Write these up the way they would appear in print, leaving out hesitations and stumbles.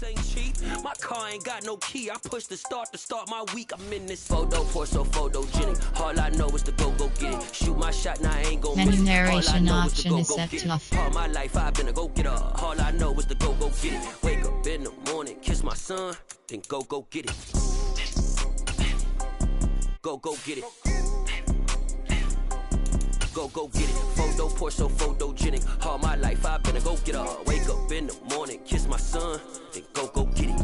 ain't cheap. My car ain't got no key. I push the start to start my week. I'm in this photo for so photogenic. All I know is to go get it. Shoot my shot, now I ain't gon' miss Menu it. narration option is set to off. All my life I've been a go getter. All I know is to go get it. Wake up in the morning, kiss my son, then go get it. Go get it. Go get it. Photo pour so photogenic. All my life I've been a go getter. Wake up in the morning, kiss my son, then go get it.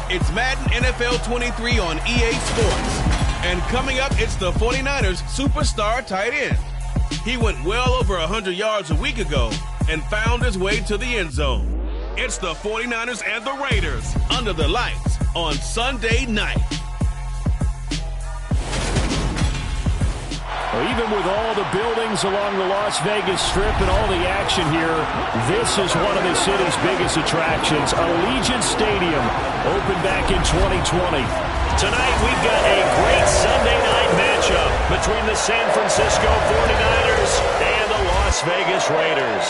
It's Madden NFL 23 on EA Sports. And coming up, it's the 49ers superstar tight end. He went well over 100 yards a week ago and found his way to the end zone. It's the 49ers and the Raiders under the lights on Sunday night. Well, even with all the buildings along the Las Vegas Strip and all the action here, this is one of the city's biggest attractions. Allegiant Stadium opened back in 2020. Tonight we've got a great Sunday night matchup between the San Francisco 49ers and the Las Vegas Raiders.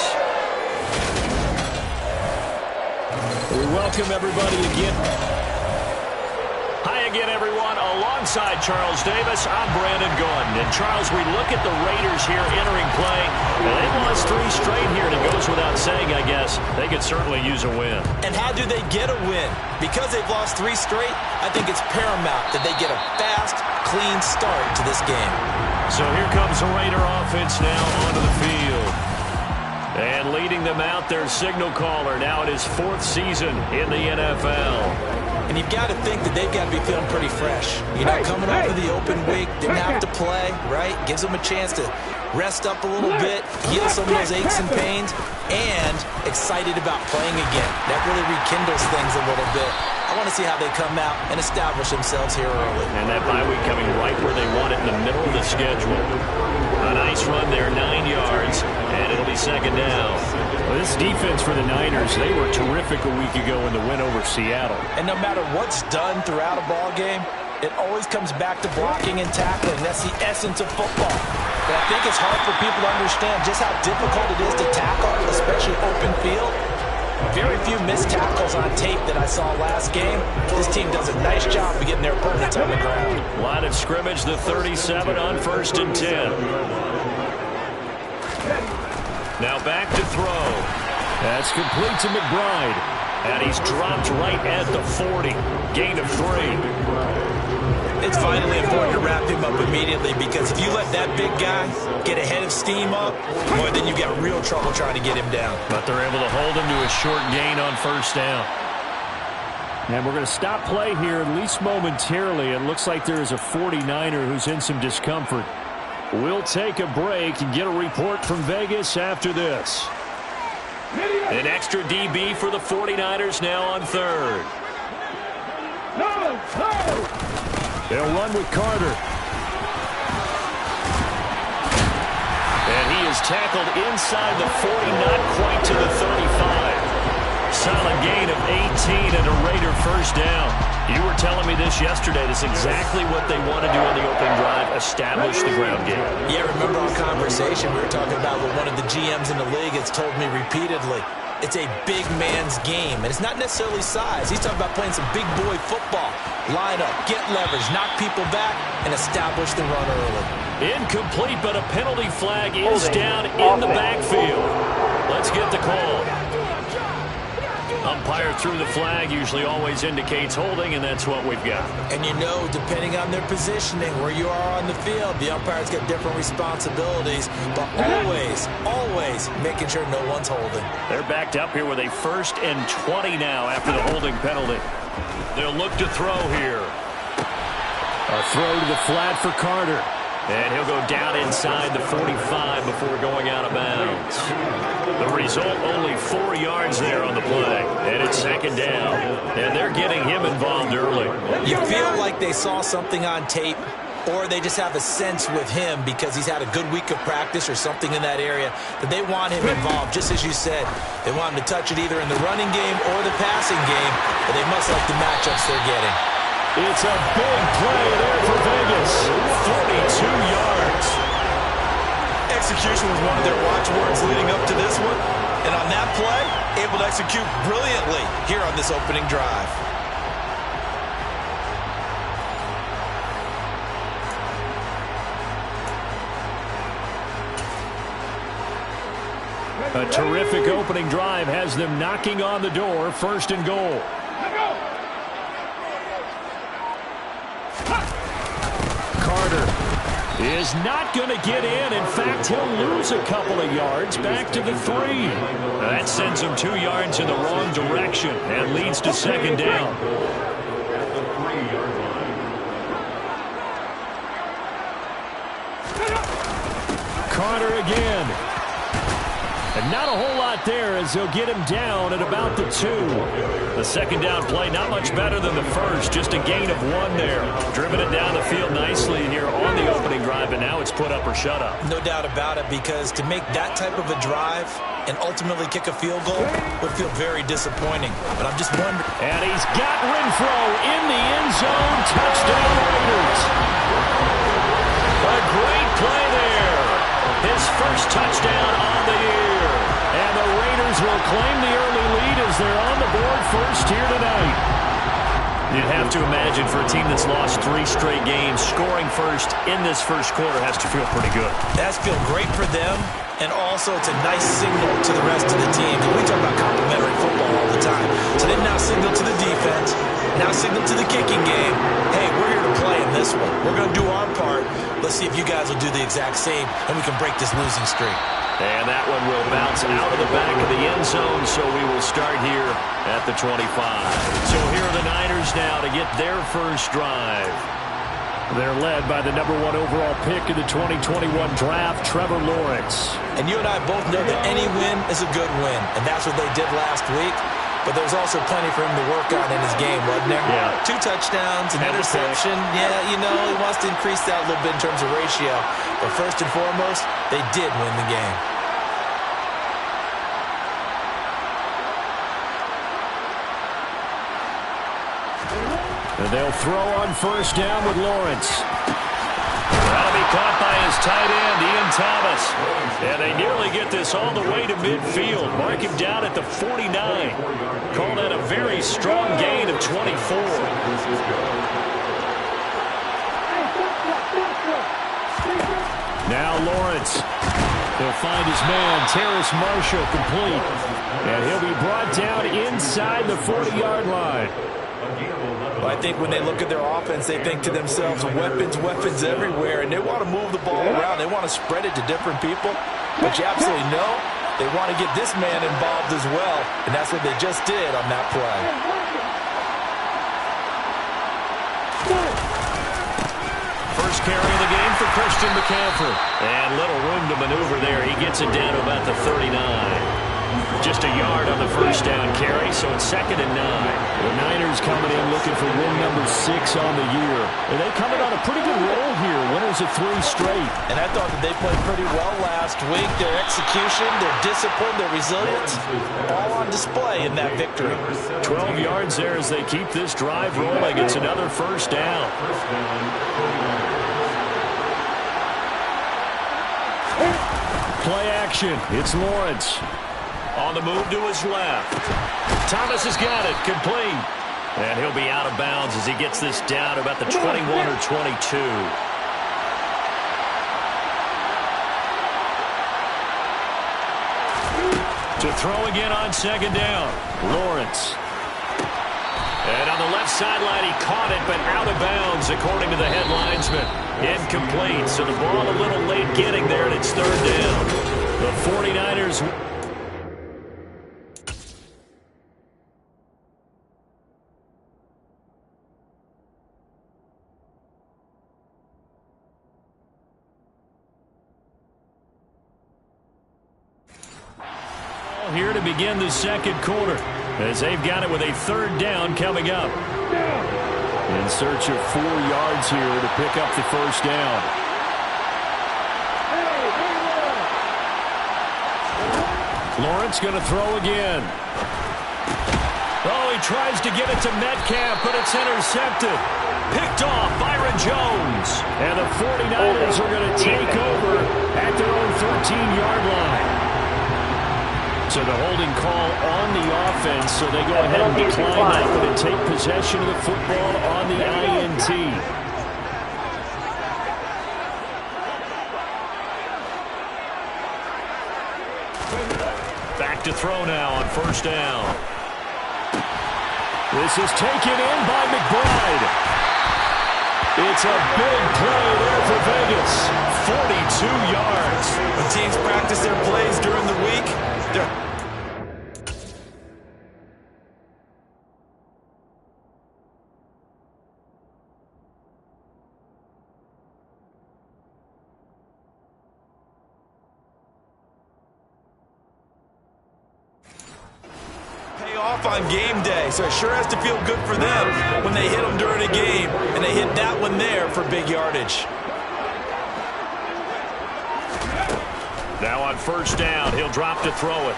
We welcome everybody again. Hi again, everyone. Alongside Charles Davis, I'm Brandon Gordon. And Charles, we look at the Raiders here entering play. Well, they've lost 3 straight here, and it goes without saying, I guess, they could certainly use a win. And how do they get a win? Because they've lost 3 straight, I think it's paramount that they get a fast, clean start to this game. So here comes the Raider offense now onto the field. And leading them out, their signal caller now in his 4th season in the NFL. And you've got to think that they've got to be feeling pretty fresh. You know, coming off of the open week, didn't have to play, right? Gives them a chance to rest up a little bit, heal some of those aches and pains, and excited about playing again. That really rekindles things a little bit. I want to see how they come out and establish themselves here early. And that bye week coming right where they want it in the middle of the schedule. A nice run there, 9 yards, and it'll be 2nd down. Well, this defense for the Niners, they were terrific a week ago in the win over Seattle. And no matter what's done throughout a ball game, it always comes back to blocking and tackling. That's the essence of football. But I think it's hard for people to understand just how difficult it is to tackle, especially open field. Very few missed tackles on tape that I saw last game. This team does a nice job of getting their opponents on the ground. Line of scrimmage, the 37 on 1st and 10. Now back to throw. That's complete to McBride. And he's dropped right at the 40. Gain of 3. It's vitally important to wrap him up immediately, because if you let that big guy get a head of steam up, boy, then you've got real trouble trying to get him down. But they're able to hold him to a short gain on 1st down. And we're going to stop play here, at least momentarily. It looks like there is a 49er who's in some discomfort. We'll take a break and get a report from Vegas after this. An extra DB for the 49ers now on 3rd. They'll run with Carter. And he is tackled inside the 40, not quite to the 35. Solid gain of 18 and a Raider 1st down. You were telling me this yesterday. This is exactly what they want to do on the opening drive, establish the ground game. Yeah, remember our conversation we were talking about with one of the GMs in the league has told me repeatedly. It's a big man's game, and it's not necessarily size. He's talking about playing some big boy football. Line up, get leverage, knock people back, and establish the run early. Incomplete, but a penalty flag is down in the backfield. Let's get the call. Umpire threw the flag, usually always indicates holding, and that's what we've got. And you know, depending on their positioning, where you are on the field, the umpire's got different responsibilities, but always making sure no one's holding. They're backed up here with a 1st and 20 now after the holding penalty. They'll look to throw here. A throw to the flat for Carter. And he'll go down inside the 45 before going out of bounds. The result, only 4 yards there on the play. And it's 2nd down. And they're getting him involved early. You feel like they saw something on tape, or they just have a sense with him because he's had a good week of practice or something in that area that they want him involved. Just as you said, they want him to touch it either in the running game or the passing game, but they must like the matchups they're getting. It's a big play there for Vegas. Vegas, 42 yards. Execution was one of their watchwords leading up to this one. And on that play, able to execute brilliantly here on this opening drive. A terrific opening drive has them knocking on the door, 1st and goal. Carter is not going to get in. In fact, he'll lose a couple of yards back to the 3. That sends him 2 yards in the wrong direction and leads to 2nd down. Carter again. And not a whole lot there as they'll get him down at about the 2. The 2nd down play, not much better than the first, just a gain of 1 there. Driven it down the field nicely here on the opening drive, and now it's put up or shut up. No doubt about it, because to make that type of a drive and ultimately kick a field goal would feel very disappointing. But I'm just wondering. And he's got Renfro in the end zone. Touchdown Raiders. A great play there. His first touchdown on the year. And the Raiders will claim the early lead as they're on the board first here tonight. You'd have to imagine for a team that's lost 3 straight games, scoring first in this first quarter has to feel pretty good. That's feel great for them, and also it's a nice signal to the rest of the team. We talk about complimentary football all the time. So they now signal to the defense, now signal to the kicking game. Hey, we're here to play in this one. We're going to do our part. Let's see if you guys will do the exact same, and we can break this losing streak. And that one will bounce out of the back of the end zone, so we will start here at the 25. So here are the Niners now to get their first drive. They're led by the #1 overall pick in the 2021 draft, Trevor Lawrence. And you and I both know that any win is a good win, and that's what they did last week. But there was also plenty for him to work on in his game, wasn't there? Yeah. 2 touchdowns, an interception. Yeah, you know, he wants to increase that a little bit in terms of ratio. But first and foremost, they did win the game. And they'll throw on first down with Lawrence. That'll be caught by his tight end, Ian Thomas. And they nearly get this all the way to midfield. Mark him down at the 49. Call that a very strong gain of 24. Now Lawrence. He'll find his man, Terrace Marshall, complete. And he'll be brought down inside the 40-yard line. Well, I think when they look at their offense, they think to themselves, weapons, weapons everywhere, and they want to move the ball around. They want to spread it to different people. But you absolutely know they want to get this man involved as well, and that's what they just did on that play. First carry of the game for Christian McCaffrey. And little room to maneuver there. He gets it down to about the 39. Just a yard on the first down carry, so it's 2nd and 9. The Niners coming in looking for win number 6 on the year. And they coming on a pretty good roll here, winners of 3 straight. And I thought that they played pretty well last week. Their execution, their discipline, their resilience, all on display in that victory. 12 yards there as they keep this drive rolling. It's another first down. Play action. It's Lawrence. On the move to his left. Thomas has got it. Complete. And he'll be out of bounds as he gets this down about the 21 or 22. To throw again on 2nd down. Lawrence. And on the left sideline, he caught it, but out of bounds, according to the head linesman. Incomplete, so the ball a little late getting there, and it's 3rd down. The 49ers... here to begin the 2nd quarter as they've got it with a 3rd down coming up. In search of 4 yards here to pick up the first down. Lawrence going to throw again. Oh, he tries to get it to Metcalf, but it's intercepted. Picked off Byron Jones. And the 49ers are going to take over at their own 13-yard line. So the holding call on the offense, so they go ahead and decline that one and take possession of the football on the INT. Back to throw now on first down. This is taken in by McBride. It's a big play there for Vegas. 42 yards. When teams practice their plays during the week, they're... on game day, so it sure has to feel good for them when they hit them during a game, and they hit that one there for big yardage. Now on first down, he'll drop to throw it.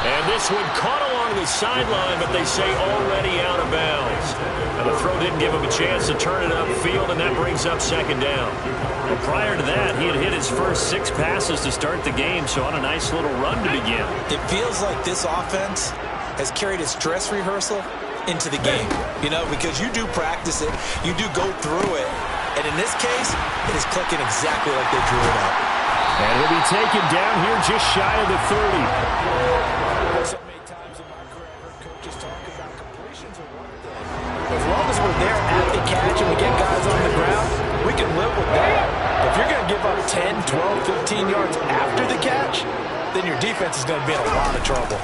And this one caught along the sideline, but they say already out of bounds. And the throw didn't give him a chance to turn it upfield, and that brings up second down. But prior to that, he had hit his first 6 passes to start the game, so on a nice little run to begin. It feels like this offense has carried its dress rehearsal into the game, you know, because you do practice it, you do go through it, and in this case, it is clicking exactly like they drew it up. And he'll be taken down here just shy of the 30. So many times in my career, I've heard coaches talk about completions are one thing. As long as we're there at the catch and we get guys on the ground, we can live with that. But if you're going to give up 10, 12, 15 yards after the catch, then your defense is going to be in a lot of trouble.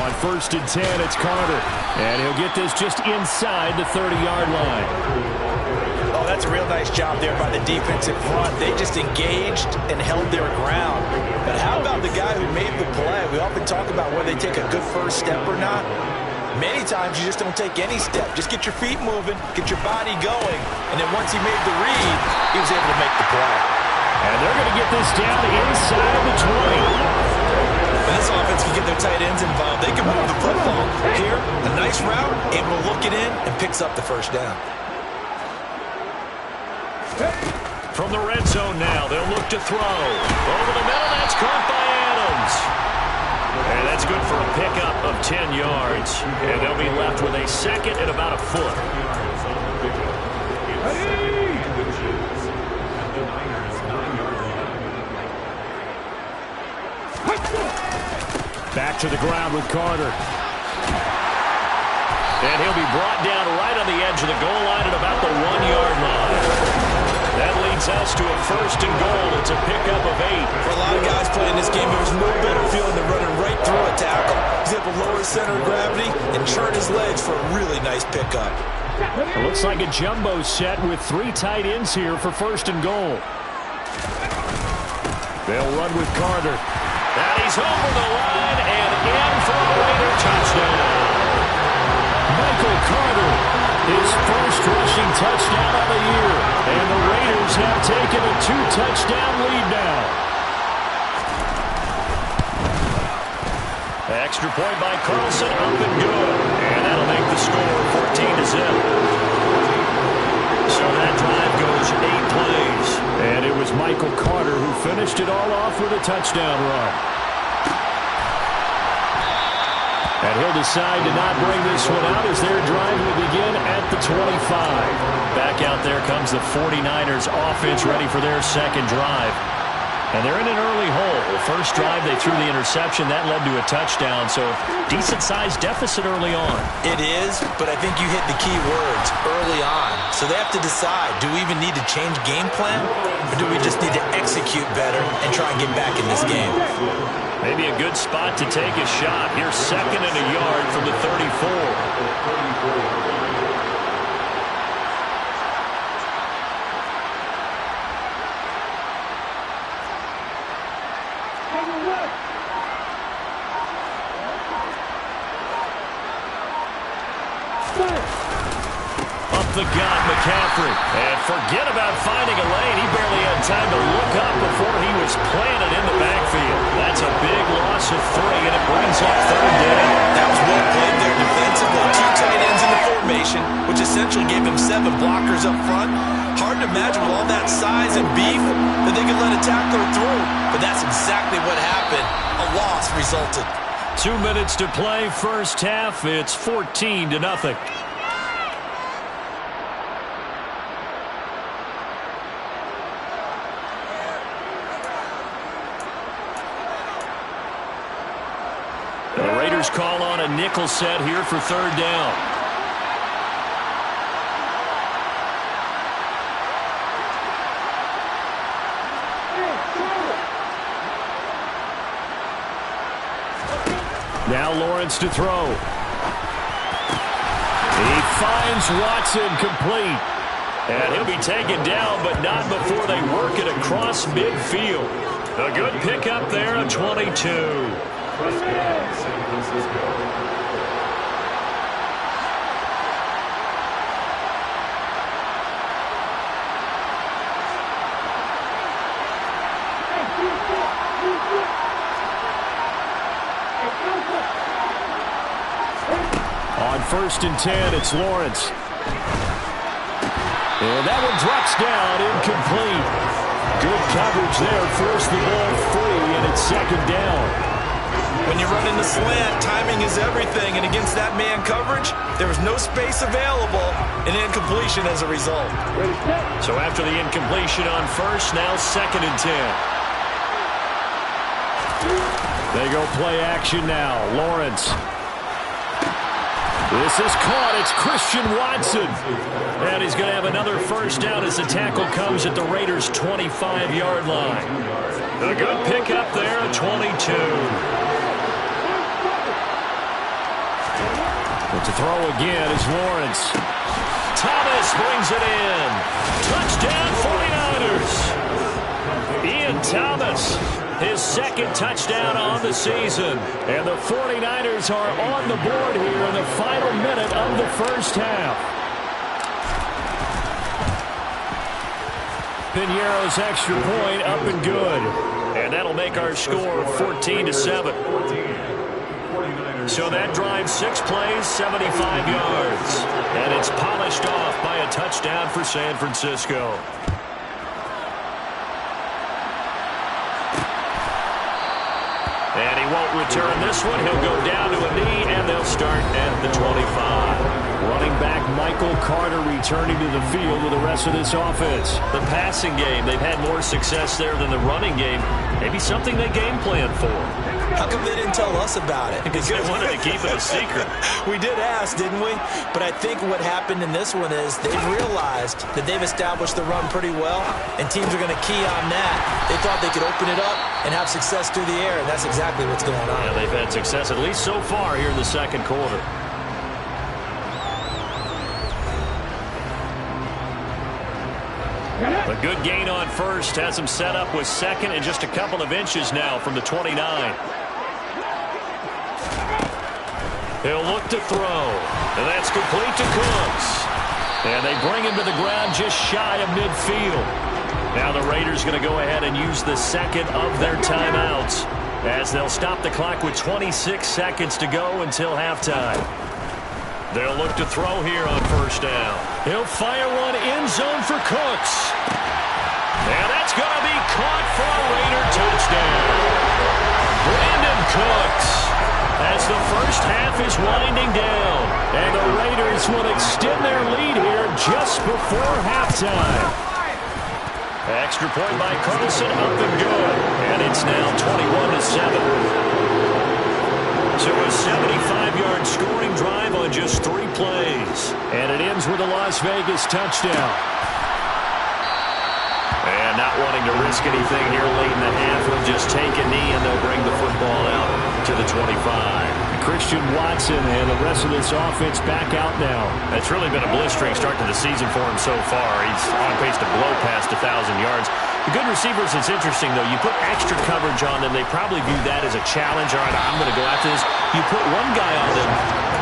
On first and 10, it's Carter. And he'll get this just inside the 30-yard line. Oh, that's a real nice job there by the defensive front. They just engaged and held their ground. But how about the guy who made the play? We often talk about whether they take a good first step or not. Many times you just don't take any step. Just get your feet moving, get your body going, and then once he made the read, he was able to make the play. And they're going to get this down inside the 20. And this offense can get their tight ends involved. They can move the football. Here, a nice route, able to look it in, and picks up the first down. From the red zone now, they'll look to throw. Over the middle, that's caught by Adams. And that's good for a pickup of 10 yards. And they'll be left with a second and about a foot. Back to the ground with Carter. And he'll be brought down right on the edge of the goal line at about the 1-yard line. That leads us to a first and goal. It's a pickup of 8. For a lot of guys playing this game, there's no better feeling than running right through a tackle. He's able to lower his center of gravity and turn his legs for a really nice pickup. It looks like a jumbo set with 3 tight ends here for first and goal. They'll run with Carter. And he's over the line and in for a Raider touchdown. Michael Carter, his first rushing touchdown of the year. And the Raiders have taken a 2-touchdown lead now. Extra point by Carlson, up and good. And that'll make the score 14-0. So that drive goes 8 plays. And it was Michael Carter who finished it all off with a touchdown run. And he'll decide to not bring this one out as their drive will begin at the 25. Back out there comes the 49ers offense ready for their second drive. And they're in an early hole. The first drive, they threw the interception. That led to a touchdown, so decent-sized deficit early on. It is, but I think you hit the key words, early on. So they have to decide, do we even need to change game plan, or do we just need to execute better and try and get back in this game? Maybe a good spot to take a shot. Here's second and a yard from the 34. The gut, McCaffrey. And forget about finding a lane. He barely had time to look up before he was planted in the backfield. That's a big loss of 3, and it brings up third down. That was well played there defensively. Defensively, 2 tight ends in the formation, which essentially gave him 7 blockers up front. Hard to imagine with all that size and beef that they could let a tackler through. But that's exactly what happened. A loss resulted. 2 minutes to play, first half. It's 14-0. The Raiders call on a nickel set here for third down. Now Lawrence to throw. He finds Watson complete. And he'll be taken down, but not before they work it across midfield. A good pickup there at 22. On 1st and 10, it's Lawrence. And that one drops down, incomplete. Good coverage there, forced the ball free, and it's 2nd down. When you run in the slant, timing is everything, and against that man coverage, there was no space available, and incompletion as a result. So after the incompletion on 1st, now 2nd and 10. They go play action now. Lawrence. This is caught. It's Christian Watson. And he's going to have another first down as the tackle comes at the Raiders' 25-yard line. A good pickup there at 22. But to throw again is Lawrence. Thomas brings it in. Touchdown 49ers. Ian Thomas, his 2nd touchdown on the season. And the 49ers are on the board here in the final minute of the first half. Piñeiro's extra point up and good. And that'll make our score 14-7. So that drive, 6 plays, 75 yards. And it's polished off by a touchdown for San Francisco. And he won't return this one. He'll go down to a knee, and they'll start at the 25. Running back Michael Carter returning to the field with the rest of this offense. The passing game, they've had more success there than the running game. Maybe something they game plan for. How come they didn't tell us about it? Because they wanted to keep it a secret. We did ask, didn't we? But I think what happened in this one is they've realized that they've established the run pretty well, and teams are going to key on that. They thought they could open it up and have success through the air, and that's exactly what's going on. Yeah, they've had success at least so far here in the 2nd quarter. A good gain on 1st, has him set up with 2nd and just a couple of inches now from the 29. He'll look to throw, and that's complete to Cooks. And they bring him to the ground just shy of midfield. Now the Raiders going to go ahead and use the 2nd of their timeouts as they'll stop the clock with 26 seconds to go until halftime. They'll look to throw here on 1st down. He'll fire one end zone for Cooks. And that's going to be caught for a Raider touchdown. Brandon Cooks, as the first half is winding down. And the Raiders will extend their lead here just before halftime. Extra point by Carlson, up and good. And it's now 21-7. So a 75-yard scoring drive on just 3 plays. And it ends with a Las Vegas touchdown. And not wanting to risk anything here late in the half, he'll just take a knee and they'll bring the football out to the 25. Christian Watson and the rest of this offense back out now. It's really been a blistering start to the season for him so far. He's on pace to blow past 1,000 yards. The good receivers, it's interesting, though. You put extra coverage on them, they probably view that as a challenge. All right, I'm going to go after this. You put one guy on them,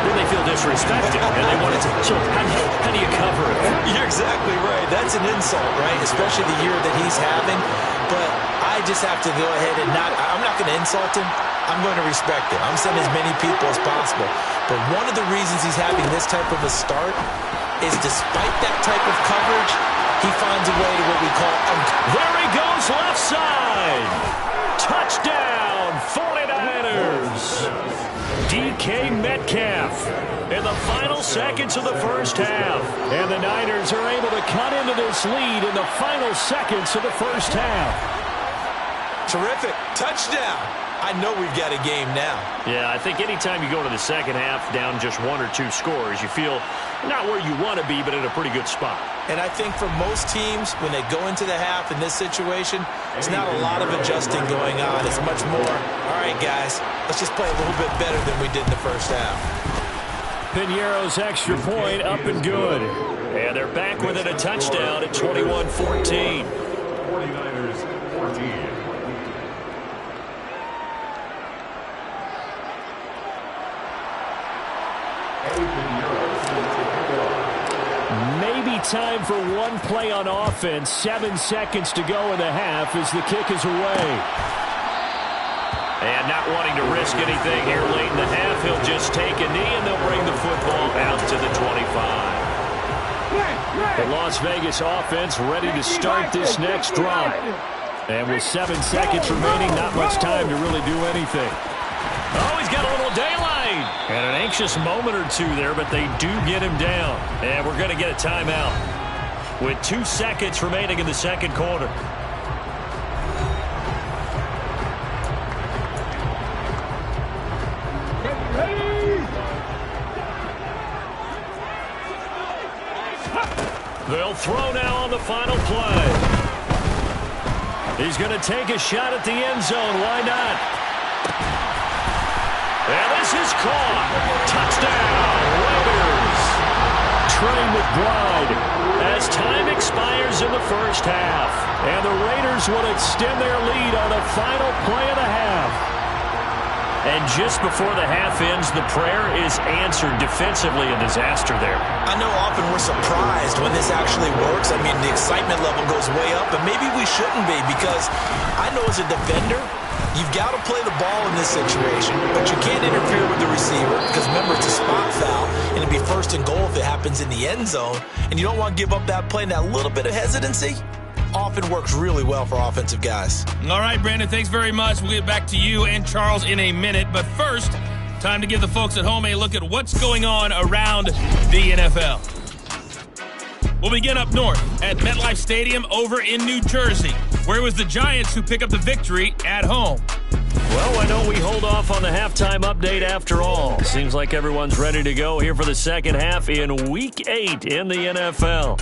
then they feel disrespected, and they want to. So how do you cover it? You're exactly right. That's an insult, right? Especially the year that he's having. But I just have to go ahead and I'm not going to insult him. I'm going to respect him. I'm sending as many people as possible. But one of the reasons he's having this type of a start is despite that type of coverage, he finds a way to what we call there he goes, left side. Touchdown, 49ers. DK Metcalf in the final seconds of the first half. And the Niners are able to cut into this lead in the final seconds of the first half. Terrific. Touchdown. I know we've got a game now. Yeah, I think anytime you go to the second half down just 1 or 2 scores, you feel not where you want to be, but in a pretty good spot. And I think for most teams, when they go into the half in this situation, it's not a lot of adjusting going on. It's much more, all right, guys, let's just play a little bit better than we did in the first half. Piñeiro's extra point up and good. And they're back within a touchdown at 21-14. 49ers 14. Maybe time for one play on offense. 7 seconds to go in the half as the kick is away. And not wanting to risk anything here late in the half, he'll just take a knee and they'll bring the football out to the 25. The Las Vegas offense ready to start this next drive. And with 7 seconds remaining, not much time to really do anything. Oh, he's got a little daylight. And an anxious moment or two there, but they do get him down. And we're going to get a timeout with 2 seconds remaining in the second quarter. They'll throw now on the final play. He's going to take a shot at the end zone. Why not? And this is caught. Touchdown, Raiders. Trey McBride. As time expires in the first half. And the Raiders will extend their lead on the final play of the half. And just before the half ends, the prayer is answered defensively. A disaster there. I know often we're surprised when this actually works. I mean, the excitement level goes way up, and maybe we shouldn't be because I know as a defender, you've got to play the ball in this situation, but you can't interfere with the receiver because, remember, it's a spot foul, and it'd be first and goal if it happens in the end zone, and you don't want to give up that play and that little bit of hesitancy. Often works really well for offensive guys. All right, Brandon, thanks very much. We'll get back to you and Charles in a minute. But first, time to give the folks at home a look at what's going on around the NFL. We'll begin up north at MetLife Stadium over in New Jersey, where it was the Giants who pick up the victory at home. Well, I know we hold off on the halftime update after all. Seems like everyone's ready to go here for the second half in Week 8 in the NFL.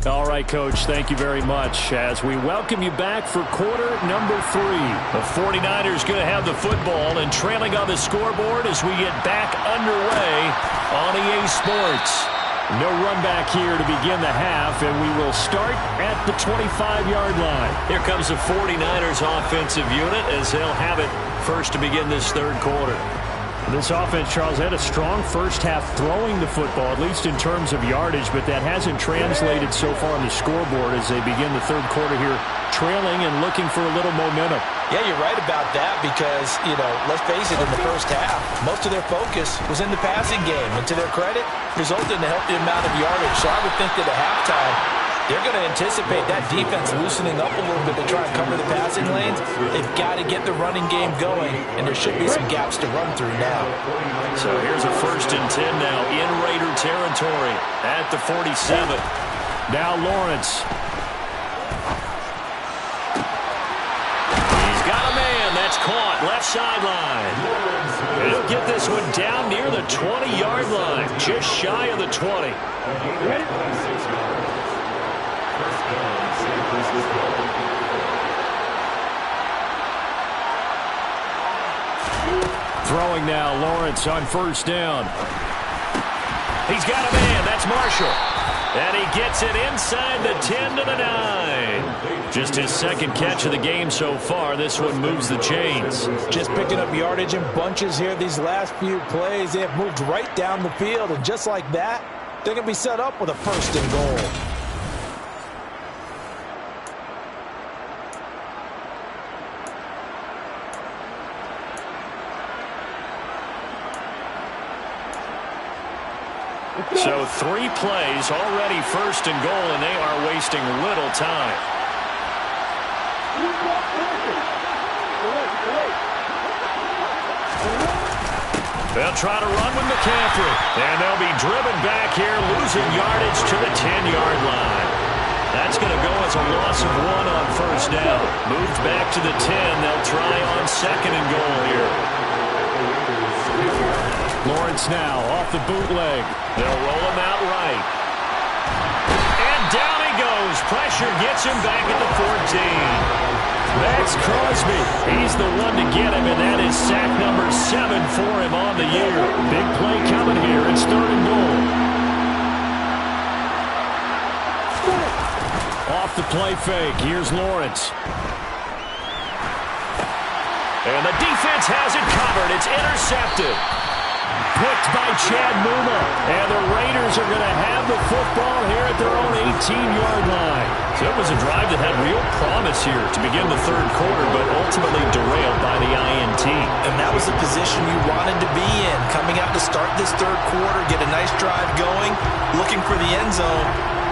All right, Coach, thank you very much as we welcome you back for quarter number 3. The 49ers going to have the football and trailing on the scoreboard as we get back underway on EA Sports. No run back here to begin the half, and we will start at the 25-yard line. Here comes the 49ers offensive unit as they'll have it first to begin this third quarter. This offense, Charles, had a strong first half throwing the football, at least in terms of yardage, but that hasn't translated so far on the scoreboard as they begin the third quarter here, trailing and looking for a little momentum. Yeah, you're right about that because, let's face it, in the first half, most of their focus was in the passing game. And to their credit, resulted in a healthy amount of yardage. So I would think that at halftime, they're going to anticipate that defense loosening up a little bit to try and cover the passing lanes. They've got to get the running game going, and there should be some gaps to run through now. So here's a 1st and 10 now in Raider territory at the 47. Now Lawrence. He's got a man. That's caught. Left sideline. And he'll get this one down near the 20-yard line, just shy of the 20. Throwing now, Lawrence on 1st down. He's got a man. That's Marshall. And he gets it inside the 10 to the 9. Just his second catch of the game so far. This one moves the chains. Just picking up yardage in bunches here these last few plays. They have moved right down the field, and just like that, they're going to be set up with a 1st and goal. So 3 plays, already 1st and goal, and they are wasting little time. They'll try to run with McCaffrey, and they'll be driven back here, losing yardage to the 10-yard line. That's going to go as a loss of 1 on 1st down. Moved back to the 10. They'll try on 2nd and goal here. Lawrence now off the bootleg. They'll roll him out right. And down he goes. Pressure gets him back at the 14. That's Crosby. He's the one to get him, and that is sack number 7 for him on the year. Big play coming here. It's 3rd and goal. Off the play fake. Here's Lawrence. And the defense has it covered. It's intercepted. Picked by Chad Muma. And the Raiders are going to have the football here at their own 18-yard line. So it was a drive that had real promise here to begin the 3rd quarter, but ultimately derailed by the INT. And that was the position you wanted to be in. Coming out to start this 3rd quarter, get a nice drive going, looking for the end zone.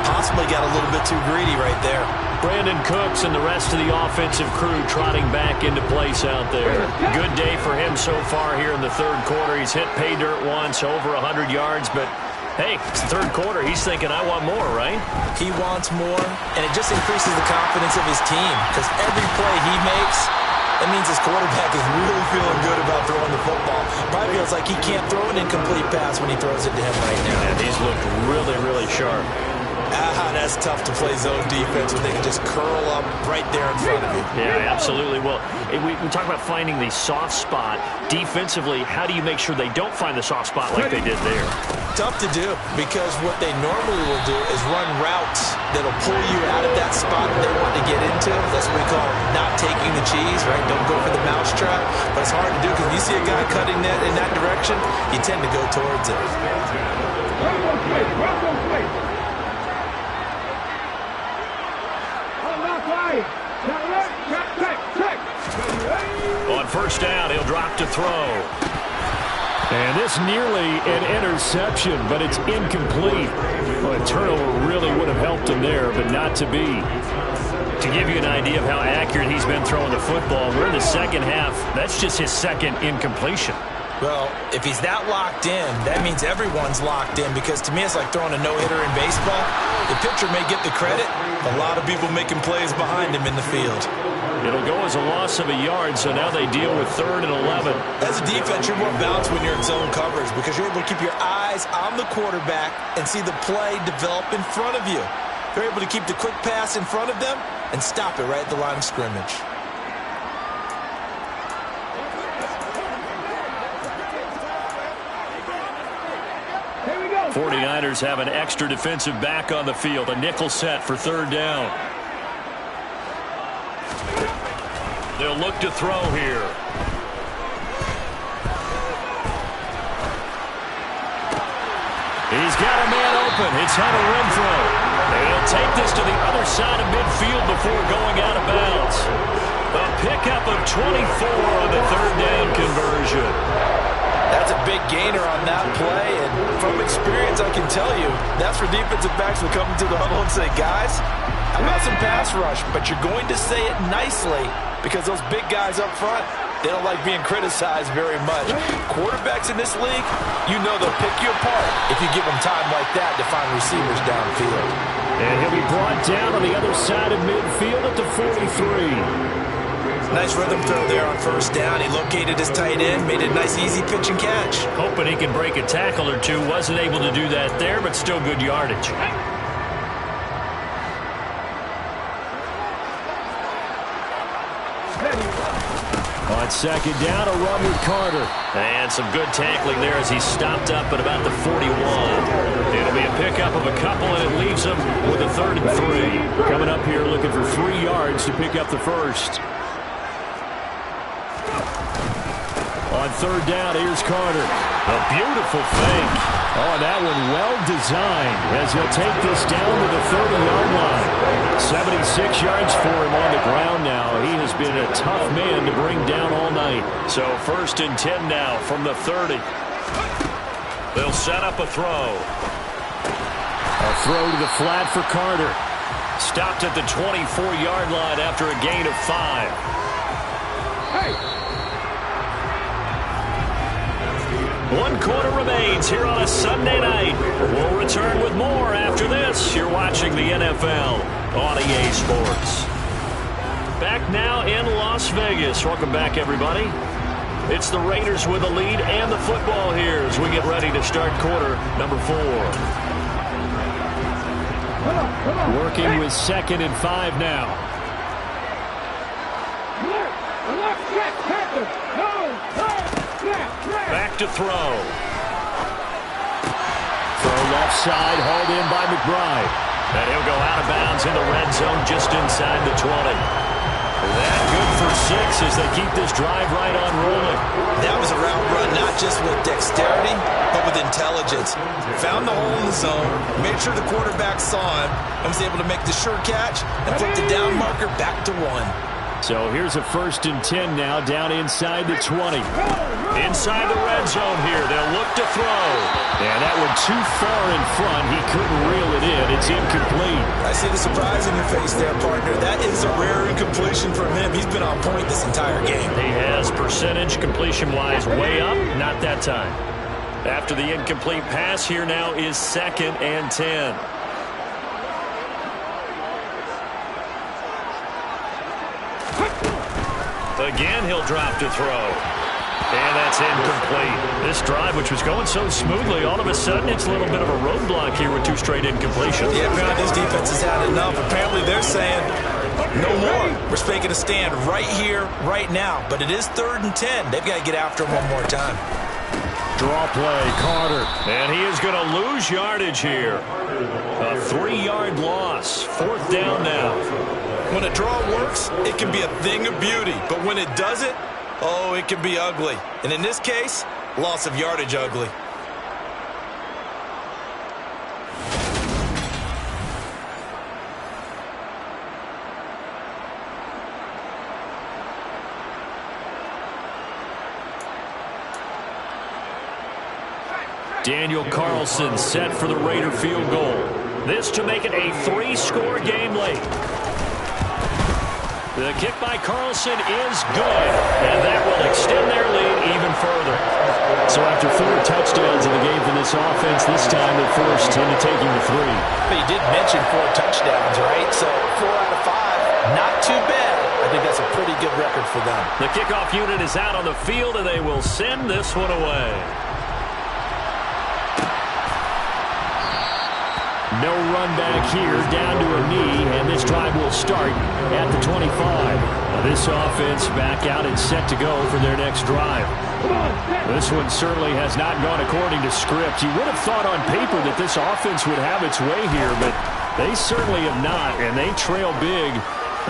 Possibly got a little bit too greedy right there. Brandon Cooks and the rest of the offensive crew trotting back into place out there. Good day for him so far here in the 3rd quarter. He's hit pay dirt once, over 100 yards, but hey, it's the 3rd quarter. He's thinking, I want more, right? He wants more, and it just increases the confidence of his team because every play he makes, that means his quarterback is really feeling good about throwing the football. Probably feels like he can't throw an incomplete pass when he throws it to him right now. And he's looked really, really sharp. That's tough to play zone defense when they can just curl up right there in front of you. Yeah, absolutely. Well, we talk about finding the soft spot. Defensively, how do you make sure they don't find the soft spot like they did there? Tough to do because what they normally will do is run routes that'll pull you out of that spot that they want to get into. That's what we call not taking the cheese, right? Don't go for the mousetrap. But it's hard to do because you see a guy cutting that in that direction, you tend to go towards it. On 1st down, he'll drop to throw. And this nearly an interception, but it's incomplete. Well, a turnover really would have helped him there, but not to be. To give you an idea of how accurate he's been throwing the football, we're in the 2nd half. That's just his 2nd incompletion. Well, if he's that locked in, that means everyone's locked in because to me it's like throwing a no-hitter in baseball. The pitcher may get the credit, a lot of people making plays behind him in the field. It'll go as a loss of a yard, so now they deal with 3rd and 11. As a defense, you're more balanced when you're in zone coverage because you're able to keep your eyes on the quarterback and see the play develop in front of you. You're able to keep the quick pass in front of them and stop it right at the line of scrimmage. 49ers have an extra defensive back on the field. A nickel set for 3rd down. They'll look to throw here. He's got a man open. It's Hunter Renfrow. They'll take this to the other side of midfield before going out of bounds. A pickup of 24 on the 3rd down conversion. That's a big gainer on that play, and from experience, I can tell you, that's where defensive backs will come into the huddle and say, guys, how about some pass rush? But you're going to say it nicely because those big guys up front, they don't like being criticized very much. Quarterbacks in this league, you know they'll pick you apart if you give them time like that to find receivers downfield. And he'll be brought down on the other side of midfield at the 43. Nice rhythm throw there on 1st down. He located his tight end, made a nice easy pitch and catch. Hoping he can break a tackle or two. Wasn't able to do that there, but still good yardage. Well, it's second down, a run with Carter. And some good tackling there as he stopped up at about the 41. It'll be a pickup of a couple, and it leaves him with a 3rd and 3. Coming up here looking for 3 yards to pick up the first. On 3rd down, here's Carter. A beautiful fake. Oh, that one well designed as he'll take this down to the 30-yard line. 76 yards for him on the ground now. He has been a tough man to bring down all night. So 1st and 10 now from the 30. They'll set up a throw. A throw to the flat for Carter. Stopped at the 24-yard line after a gain of 5. Hey! 1 quarter remains here on a Sunday night. We'll return with more after this. You're watching the NFL on EA Sports. Back now in Las Vegas. Welcome back, everybody. It's the Raiders with the lead and the football here as we get ready to start quarter number 4. Working with 2nd and 5 now. Back to throw. Throw left side, hauled in by McBride. And he'll go out of bounds in the red zone just inside the 20. That good for 6 as they keep this drive right on rolling. That was a route run, not just with dexterity, but with intelligence. Found the hole in the zone, made sure the quarterback saw him, and was able to make the sure catch and flip the down marker back to 1. So here's a 1st and 10 now down inside the 20. Inside the red zone here. They'll look to throw. And that one too far in front. He couldn't reel it in. It's incomplete. I see the surprise in your face there, partner. That is a rare incompletion from him. He's been on point this entire game. He has percentage completion-wise way up. Not that time. After the incomplete pass, here now is 2nd and 10. Again, he'll drop to throw. And that's incomplete. This drive, which was going so smoothly, all of a sudden it's a little bit of a roadblock here with 2 straight incompletions. Yeah, apparently this defense has had enough. Apparently they're saying, no more. We're making a stand right here, right now. But it is 3rd and 10. They've got to get after him one more time. Draw play, Carter. And he is going to lose yardage here. A 3-yard loss. 4th down now. When a draw works, it can be a thing of beauty. But when it doesn't, oh, it can be ugly. And in this case, loss of yardage ugly. Daniel Carlson set for the Raider field goal. This to make it a 3-score game late. The kick by Carlson is good, and that will extend their lead even further. So after 4 touchdowns in the game for this offense, this time they're forced into taking the 3. But you did mention 4 touchdowns, right? So 4 out of 5, not too bad. I think that's a pretty good record for them. The kickoff unit is out on the field, and they will send this one away. No run back here, down to a knee, and this drive will start at the 25. This offense back out and set to go for their next drive. This one certainly has not gone according to script. You would have thought on paper that this offense would have its way here, but they certainly have not, and they trail big.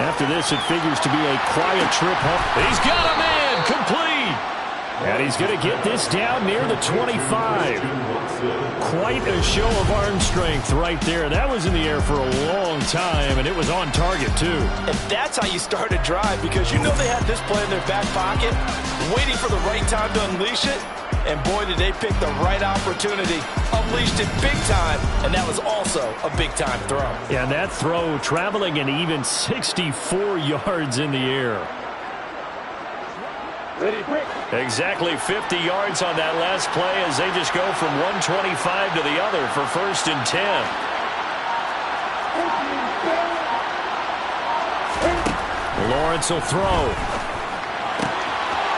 After this, it figures to be a quiet trip home. He's got a man, complete. And he's going to get this down near the 25. Quite a show of arm strength right there. That was in the air for a long time, and it was on target, too. And that's how you start a drive, because you know they had this play in their back pocket, waiting for the right time to unleash it. And boy, did they pick the right opportunity. Unleashed it big time, and that was also a big-time throw. Yeah, and that throw traveling an even 64 yards in the air. Exactly 50 yards on that last play as they just go from 125 to the other for 1st and 10. Lawrence will throw.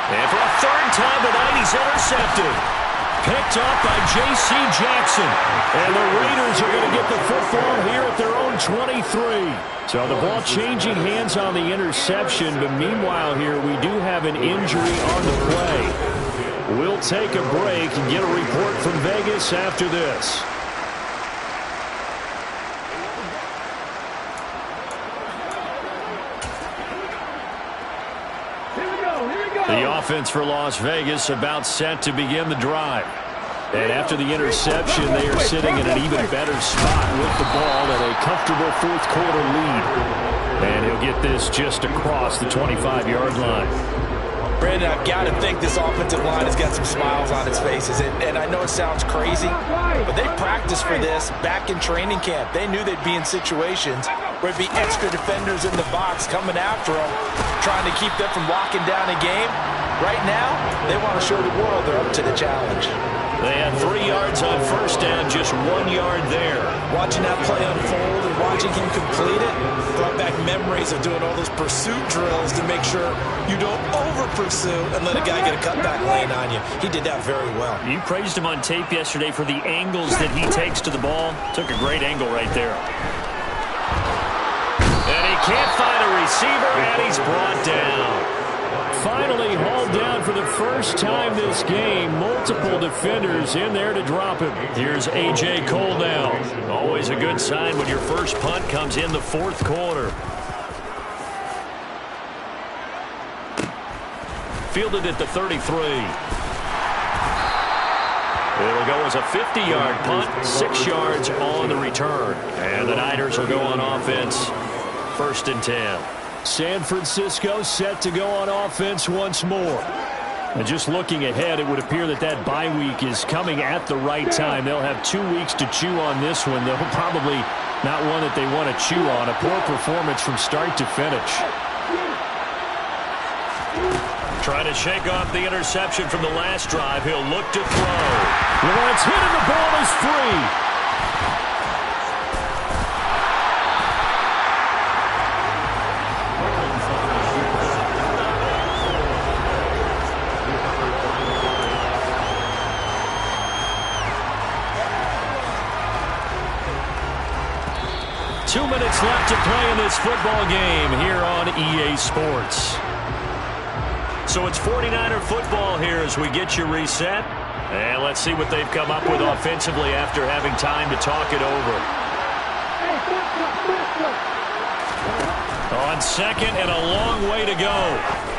And for a 3rd time tonight, he's intercepted. Picked up by J.C. Jackson. And the Raiders are going to get the football here at their own 23. So the ball changing hands on the interception, but meanwhile here we do have an injury on the play. We'll take a break and get a report from Vegas after this. The offense for Las Vegas about set to begin the drive. And after the interception, they are sitting in an even better spot with the ball at a comfortable fourth-quarter lead. And he'll get this just across the 25-yard line. Brandon, I've got to think this offensive line has got some smiles on its faces. And I know it sounds crazy, but they practiced for this back in training camp. They knew they'd be in situations where it'd be extra defenders in the box coming after them, trying to keep them from locking down a game. Right now, they want to show the world they're up to the challenge. They had 3 yards on first down, just 1 yard there. Watching that play unfold and watching him complete it brought back memories of doing all those pursuit drills to make sure you don't over-pursue and let a guy get a cutback lane on you. He did that very well. You praised him on tape yesterday for the angles that he takes to the ball. Took a great angle right there. And he can't find a receiver, and he's brought down. Finally hauled down for the first time this game. Multiple defenders in there to drop him. Here's A.J. Cole now. Always a good sign when your first punt comes in the fourth quarter. Fielded at the 33. It'll go as a 50-yard punt, 6 yards on the return. And the Niners will go on offense, 1st and 10. San Francisco set to go on offense once more. And just looking ahead, it would appear that that bye week is coming at the right time. They'll have 2 weeks to chew on this one, though probably not one that they want to chew on. A poor performance from start to finish. Trying to shake off the interception from the last drive. He'll look to throw. Lawrence hit and the ball is free. 2 minutes left to play in this football game here on EA Sports. So it's 49er football here as we get you reset. And let's see what they've come up with offensively after having time to talk it over. On second and a long way to go.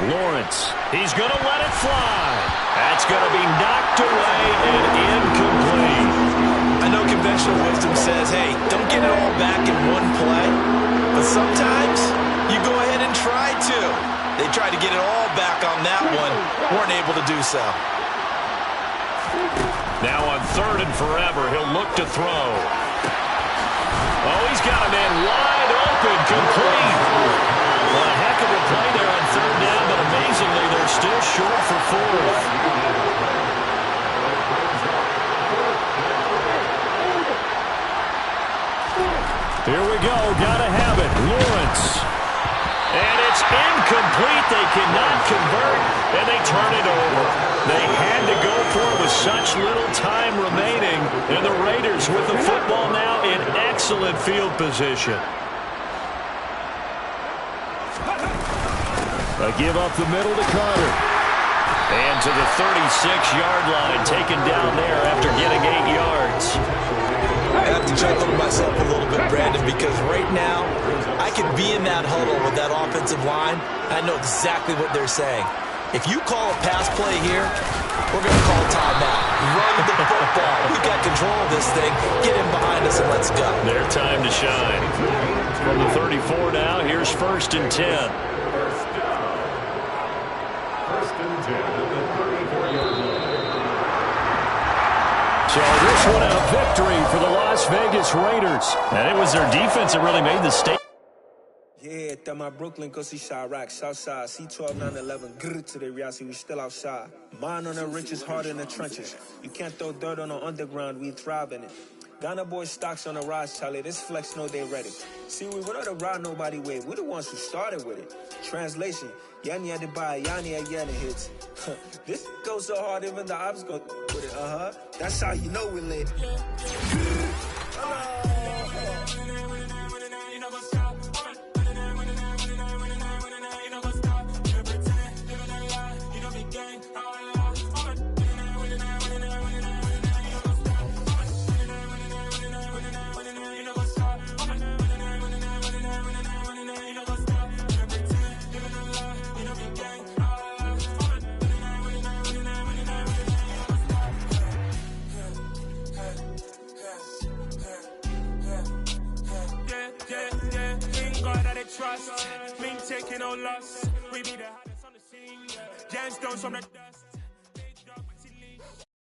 Lawrence, he's going to let it fly. That's going to be knocked away and incomplete. I know conventional wisdom says, hey, don't get it all back in one play. But sometimes you go ahead and try to. They tried to get it all back on that one. Weren't able to do so. Now on 3rd and forever, he'll look to throw. Oh, he's got a man wide open, complete. Well, a heck of a play there on 3rd down, but amazingly, they're still short for 4th. Here we go. Gotta have it. Lawrence. And it's incomplete. They cannot convert, and they turn it over. They had to go for it with such little time remaining, and the Raiders with the football now in excellent field position. A give up the middle to Carter. And to the 36-yard line, taken down there after getting 8 yards. I have to chuckle to myself a little bit, Brandon, because right now I could be in that huddle with that offensive line. I know exactly what they're saying. If you call a pass play here, we're going to call timeout. Run the football. We've got control of this thing. Get in behind us and let's go. Their time to shine. From the 34 now, here's 1st and 10. So this one a victory for the Las Vegas Raiders. And it was their defense that really made the statement. Yeah, that my Brooklyn, go see Chirac, Southside, C12, 911, grrr to the reality, we still outside. Mine on the riches, hard in the trenches. You can't throw dirt on the underground, we thrive in it. Ghana boys stocks on the rise, Charlie. This flex know they ready. See, we went on the ride nobody way. We the ones who started with it. Translation, Yanni had to buy, Yanni again hits. This goes so hard, even the ops go with it. That's how you know we lit. Trust, me taking no loss. We be the hottest on the scene. Gemstones from the